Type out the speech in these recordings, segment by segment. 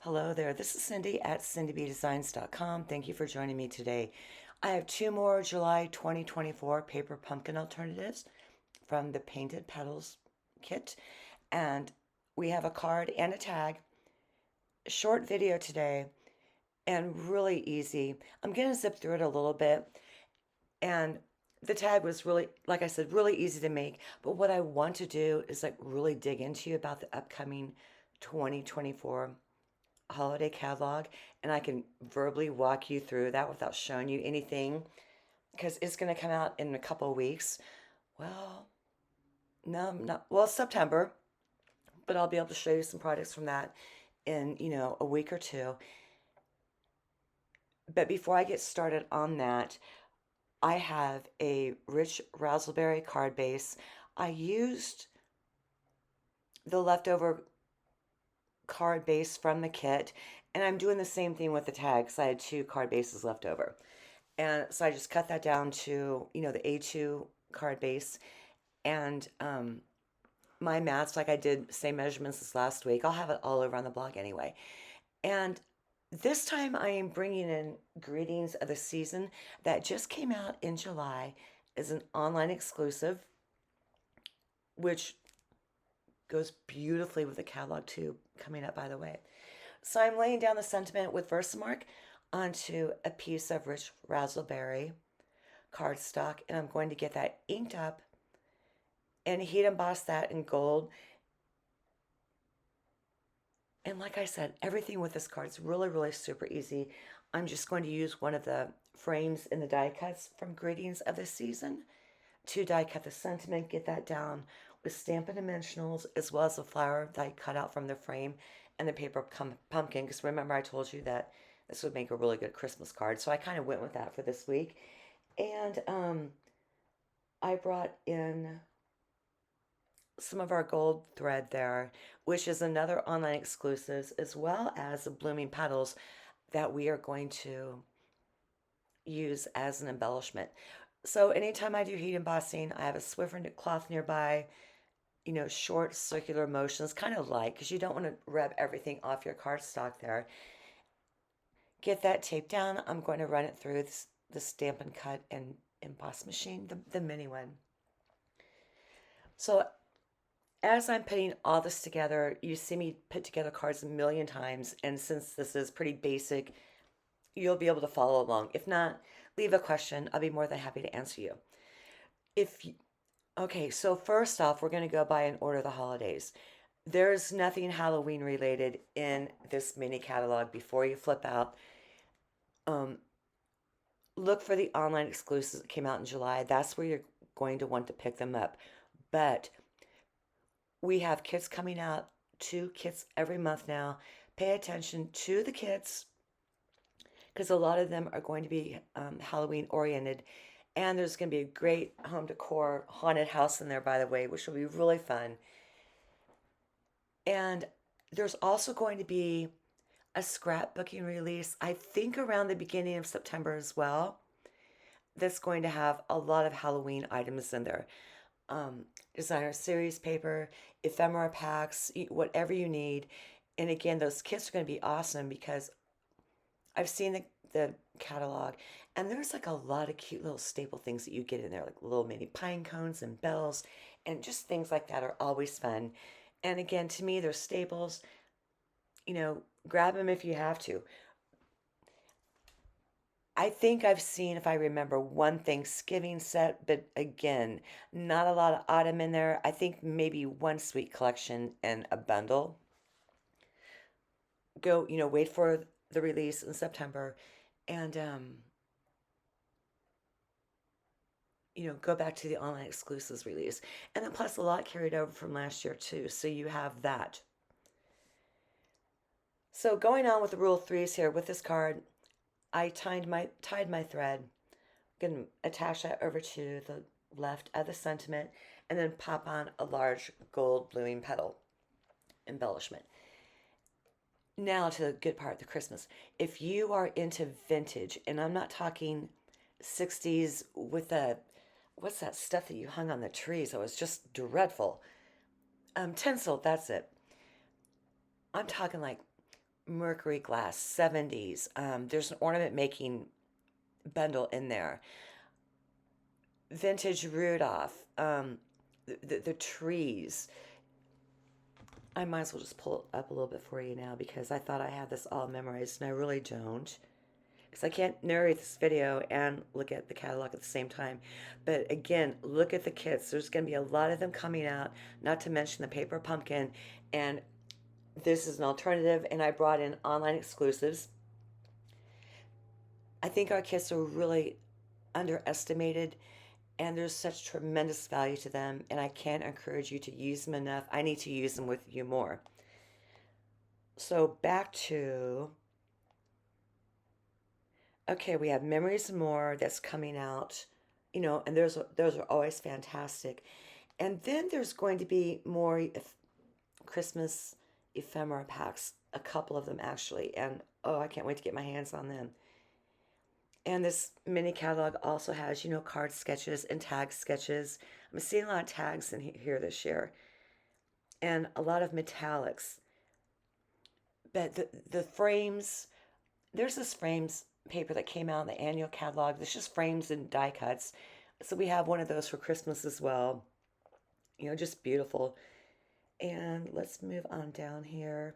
Hello there, this is Cindy at cindybdesigns.com. Thank you for joining me today. I have two more July 2024 paper pumpkin alternatives from the Painted Petals kit, and we have a card and a tag. Short video today and really easy. I'm going to zip through it a little bit, and the tag was really, like I said, really easy to make. But what I want to do is like really dig into you about the upcoming 2024 holiday catalog, and I can verbally walk you through that without showing you anything because it's going to come out in a couple of weeks. Well, no, not well, September, but I'll be able to show you some products from that in, a week or two. But before I get started on that, I have a rich raspberry card base. I used the leftover card base from the kit, and I'm doing the same thing with the tags. I had two card bases left over, and so I just cut that down to the A2 card base, and my mats, like I did same measurements as last week. I'll have it all over on the blog anyway. And this time I am bringing in Greetings of the Season that just came out in July as an online exclusive, which goes beautifully with the catalog too, coming up, by the way. So I'm laying down the sentiment with Versamark onto a piece of rich raspberry cardstock, and I'm going to get that inked up and heat emboss that in gold. And like I said, everything with this card is really, really super easy. I'm just going to use one of the frames in the die cuts from Greetings of the Season to die cut the sentiment, get that down with Stampin' Dimensionals, as well as the flower that I cut out from the frame and the paper pumpkin, because remember I told you that this would make a really good Christmas card. So I kind of went with that for this week. And I brought in some of our gold thread there, which is another online exclusive, as well as the blooming petals that we are going to use as an embellishment. So anytime I do heat embossing, I have a Swiffer knit cloth nearby, short circular motions, kind of light, because you don't want to rub everything off your cardstock there. Get that taped down. I'm going to run it through the Stampin' Cut and emboss machine, the mini one. So as I'm putting all this together, you see me put together cards a million times, and since this is pretty basic, you'll be able to follow along. If not, leave a question. I'll be more than happy to answer you. Okay, so first off, we're going to go by and order the holidays. There's nothing Halloween related in this mini catalog before you flip out. Look for the online exclusives that came out in July. That's where you're going to want to pick them up. But we have kits coming out, 2 kits every month now. Pay attention to the kits because a lot of them are going to be Halloween oriented. And there's going to be a great home decor haunted house in there, by the way, which will be really fun. And there's also going to be a scrapbooking release, I think around the beginning of September as well, that's going to have a lot of Halloween items in there. Designer series paper, ephemera packs, whatever you need. And again, those kits are going to be awesome because I've seen the catalog, and there's like a lot of cute little staple things that you get in there, like little mini pine cones and bells, and just things like that are always fun. And again, to me, they're staples. Grab them if you have to. I think I've seen, if I remember, one Thanksgiving set, but again, not a lot of autumn in there. I think maybe one sweet collection and a bundle. Go, wait for the release in September and, go back to the online exclusives release. And then plus a lot carried over from last year too. So you have that. So going on with the rule of threes here with this card, I tied my thread. I'm going to attach that over to the left of the sentiment and then pop on a large gold blooming petal embellishment. Now to the good part, the Christmas. If you are into vintage, and I'm not talking 60s with what's that stuff that you hung on the trees? That was just dreadful. Tinsel, that's it. I'm talking like Mercury glass, 70s. There's an ornament making bundle in there. Vintage Rudolph. The trees. I might as well just pull it up a little bit for you now because I thought I had this all memorized and I really don't. Because I can't narrate this video and look at the catalog at the same time. But again, look at the kits. There's going to be a lot of them coming out, not to mention the paper pumpkin. And this is an alternative, and I brought in online exclusives. I think our kits are really underestimated, and there's such tremendous value to them, and I can't encourage you to use them enough. I need to use them with you more. So back to, okay, we have Memories and More that's coming out, and those are always fantastic. And then there's going to be more Christmas ephemera packs, a couple of them actually, and oh, I can't wait to get my hands on them. And this mini catalog also has, card sketches and tag sketches. I'm seeing a lot of tags in here this year, and a lot of metallics. But the frames, there's this frames paper that came out in the annual catalog. This just frames and die cuts. So we have one of those for Christmas as well. Just beautiful. And let's move on down here.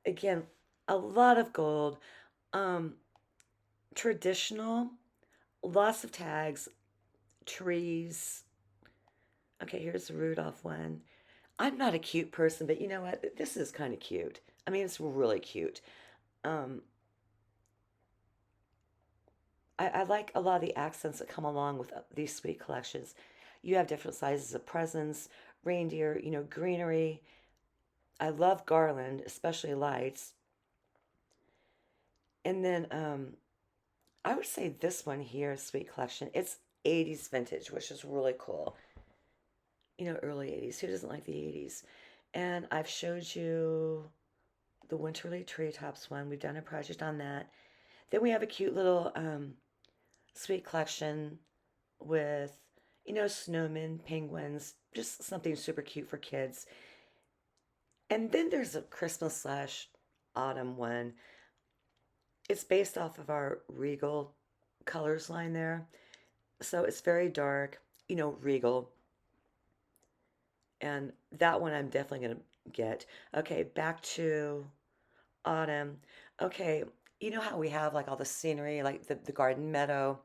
Again, a lot of gold. Traditional, lots of tags, trees. Okay, here's the Rudolph one. I'm not a cute person, but you know what? This is kind of cute. I mean, it's really cute. Um, I like a lot of the accents that come along with these sweet collections. You have different sizes of presents, reindeer, greenery. I love garland, especially lights. And then I would say this one here, Sweet Collection, it's 80s vintage, which is really cool. Early 80s. Who doesn't like the 80s? And I've showed you the Winterly Treetops one. We've done a project on that. Then we have a cute little Sweet Collection with, snowmen, penguins, just something super cute for kids. And then there's a Christmas slash autumn one. It's based off of our Regal colors line there. So it's very dark, Regal. And that one I'm definitely going to get. Okay, back to autumn. Okay, you know how we have like all the scenery, like the garden meadow,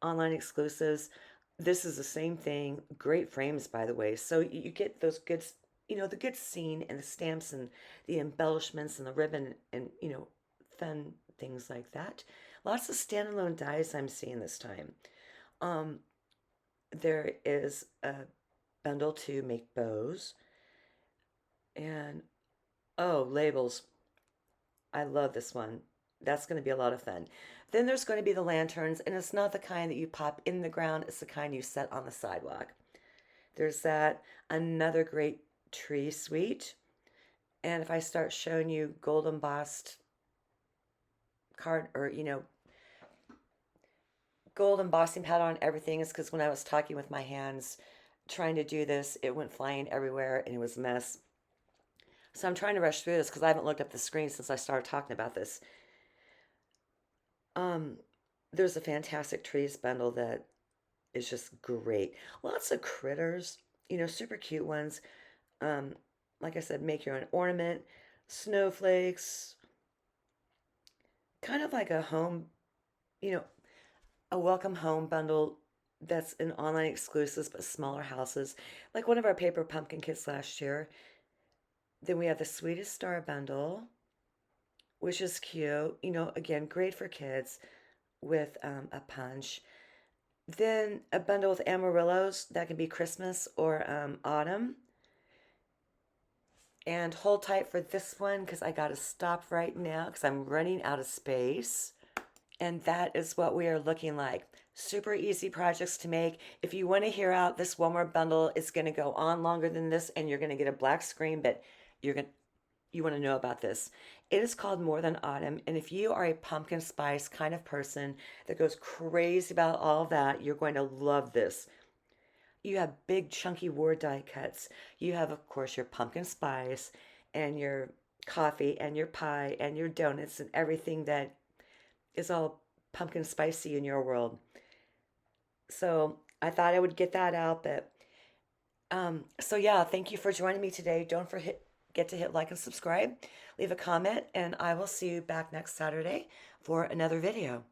online exclusives? This is the same thing. Great frames, by the way. So you get those good, the good scene and the stamps and the embellishments and the ribbon and, fun things like that. Lots of standalone dies I'm seeing this time. Um, there is a bundle to make bows. And, oh, labels. I love this one. That's going to be a lot of fun. Then there's going to be the lanterns, and it's not the kind that you pop in the ground. It's the kind you set on the sidewalk. There's that. Another great tree suite. And if I start showing you gold embossed card or, gold embossing powder on everything, is because when I was talking with my hands trying to do this, it went flying everywhere and it was a mess. So I'm trying to rush through this because I haven't looked up the screen since I started talking about this. Um, there's a fantastic trees bundle that is just great. Lots of critters, super cute ones. Um, like I said, make your own ornament, snowflakes, kind of like a home, you know, a welcome home bundle that's an online exclusives but smaller houses, like one of our paper pumpkin kits last year. Then we have the Sweetest Star bundle, which is cute. Again, great for kids with a punch. Then a bundle with Amarillos that can be Christmas or autumn. And hold tight for this one because I got to stop right now because I'm running out of space. And that is what we are looking like. Super easy projects to make. If you want to hear out this one more bundle, it's going to go on longer than this and you're going to get a black screen, but you want to know about this. It is called More Than Autumn, and if you are a pumpkin spice kind of person that goes crazy about all that, you're going to love this. You have big chunky war die cuts. You have, of course, your pumpkin spice and your coffee and your pie and your donuts and everything that is all pumpkin spicy in your world. So I thought I would get that out, but so yeah, thank you for joining me today. Don't forget to hit like and subscribe, leave a comment, and I will see you back next Saturday for another video.